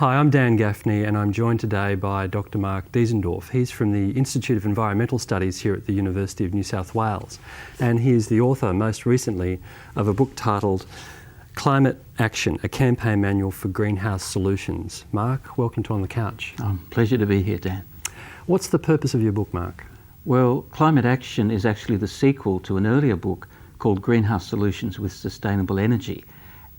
Hi, I'm Dan Gaffney and I'm joined today by Dr. Mark Diesendorf. He's from the Institute of Environmental Studies here at the University of New South Wales, and he is the author, most recently, of a book titled Climate Action, a Campaign Manual for Greenhouse Solutions. Mark, welcome to On the Couch. Pleasure to be here, Dan. What's the purpose of your book, Mark? Well, Climate Action is actually the sequel to an earlier book called Greenhouse Solutions with Sustainable Energy.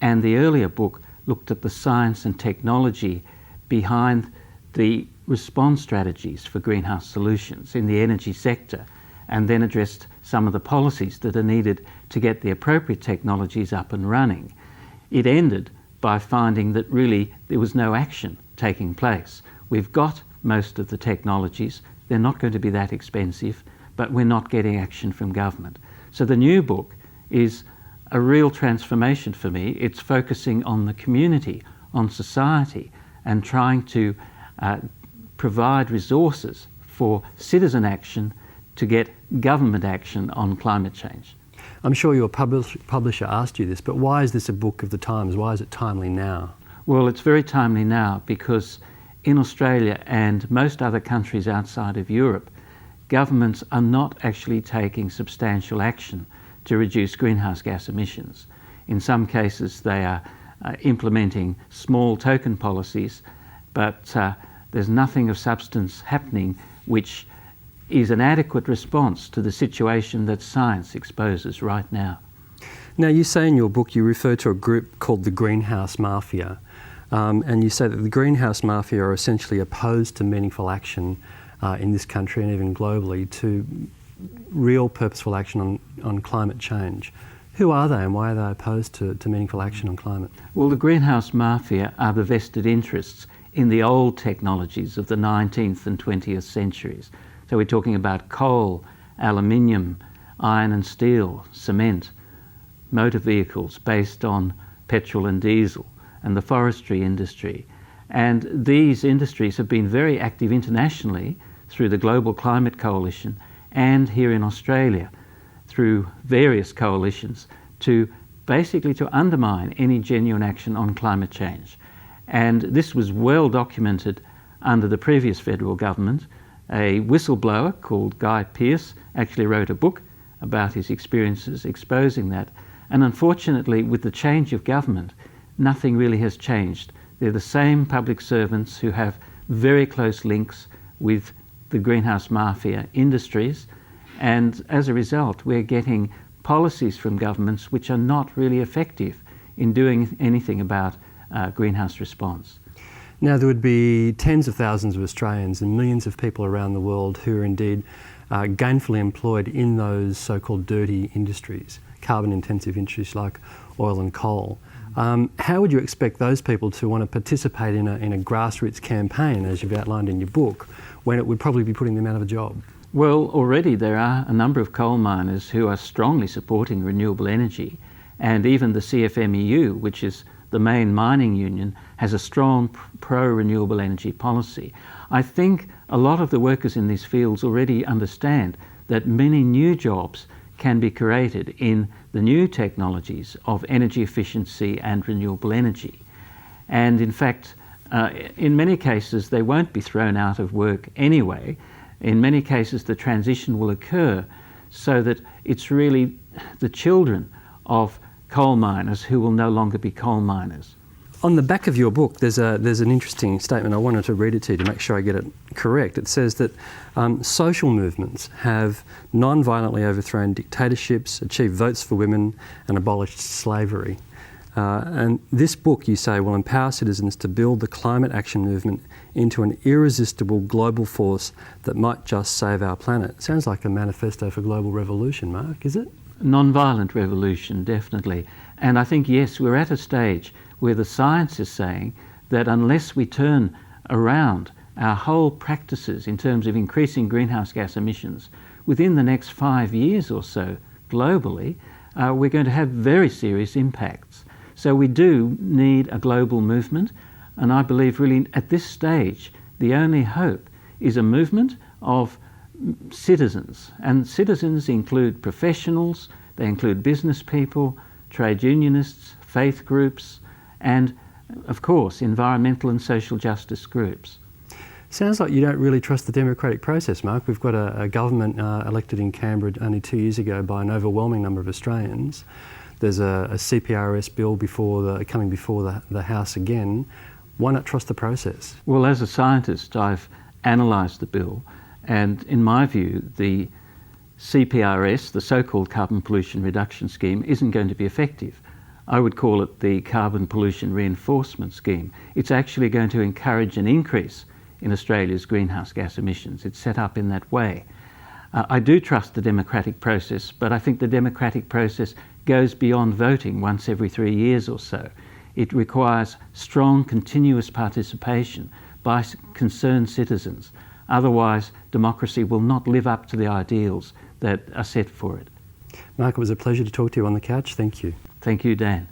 And the earlier book looked at the science and technology behind the response strategies for greenhouse solutions in the energy sector, and then addressed some of the policies that are needed to get the appropriate technologies up and running. It ended by finding that really there was no action taking place. We've got most of the technologies, they're not going to be that expensive, but we're not getting action from government. So the new book is a real transformation for me. It's focusing on the community, on society, and trying to provide resources for citizen action to get government action on climate change. I'm sure your publisher asked you this, but why is this a book of the times? Why is it timely now? Well, it's very timely now because in Australia and most other countries outside of Europe, governments are not actually taking substantial action to reduce greenhouse gas emissions. In some cases they are implementing small token policies, but there's nothing of substance happening which is an adequate response to the situation that science exposes right now. Now, you say in your book, you refer to a group called the Greenhouse Mafia, and you say that the Greenhouse Mafia are essentially opposed to meaningful action in this country and even globally to real purposeful action on climate change. Who are they and why are they opposed to meaningful action on climate? Well, the Greenhouse Mafia are the vested interests in the old technologies of the 19th and 20th centuries. So we're talking about coal, aluminium, iron and steel, cement, motor vehicles based on petrol and diesel, and the forestry industry. And these industries have been very active internationally through the Global Climate Coalition and here in Australia through various coalitions to basically to undermine any genuine action on climate change. And this was well documented under the previous federal government. A whistleblower called Guy Pearce actually wrote a book about his experiences exposing that. And unfortunately, with the change of government, nothing really has changed. They're the same public servants who have very close links with the greenhouse mafia industries, and as a result we're getting policies from governments which are not really effective in doing anything about greenhouse response. Now, there would be tens of thousands of Australians and millions of people around the world who are indeed gainfully employed in those so-called dirty industries, carbon-intensive industries like oil and coal. How would you expect those people to want to participate in a grassroots campaign, as you've outlined in your book, when it would probably be putting them out of a job? Well, already there are a number of coal miners who are strongly supporting renewable energy, and even the CFMEU, which is the main mining union, has a strong pro-renewable energy policy. I think a lot of the workers in these fields already understand that many new jobs can be created in the new technologies of energy efficiency and renewable energy. And in fact, in many cases they won't be thrown out of work anyway. In many cases the transition will occur so that it's really the children of coal miners who will no longer be coal miners. On the back of your book, there's an interesting statement. I wanted to read it to you to make sure I get it correct. It says that social movements have non-violently overthrown dictatorships, achieved votes for women, and abolished slavery. And this book, you say, will empower citizens to build the climate action movement into an irresistible global force that might just save our planet. Sounds like a manifesto for global revolution, Mark, is it? Non-violent revolution, definitely. And I think, yes, we're at a stage where the science is saying that unless we turn around our whole practices in terms of increasing greenhouse gas emissions within the next 5 years or so globally, we're going to have very serious impacts. So we do need a global movement, and I believe really at this stage the only hope is a movement of citizens, and citizens include professionals, they include business people, trade unionists, faith groups, and of course, environmental and social justice groups. Sounds like you don't really trust the democratic process, Mark. We've got a government elected in Canberra only 2 years ago by an overwhelming number of Australians. There's a CPRS bill coming before the House again. Why not trust the process? Well, as a scientist, I've analysed the bill, and in my view, the CPRS, the so-called Carbon Pollution Reduction Scheme, isn't going to be effective. I would call it the Carbon Pollution Reinforcement Scheme. It's actually going to encourage an increase in Australia's greenhouse gas emissions. It's set up in that way. I do trust the democratic process, but I think the democratic process goes beyond voting once every 3 years or so. It requires strong, continuous participation by concerned citizens. Otherwise, democracy will not live up to the ideals that are set for it. Mark, it was a pleasure to talk to you on the couch. Thank you. Thank you, Dan.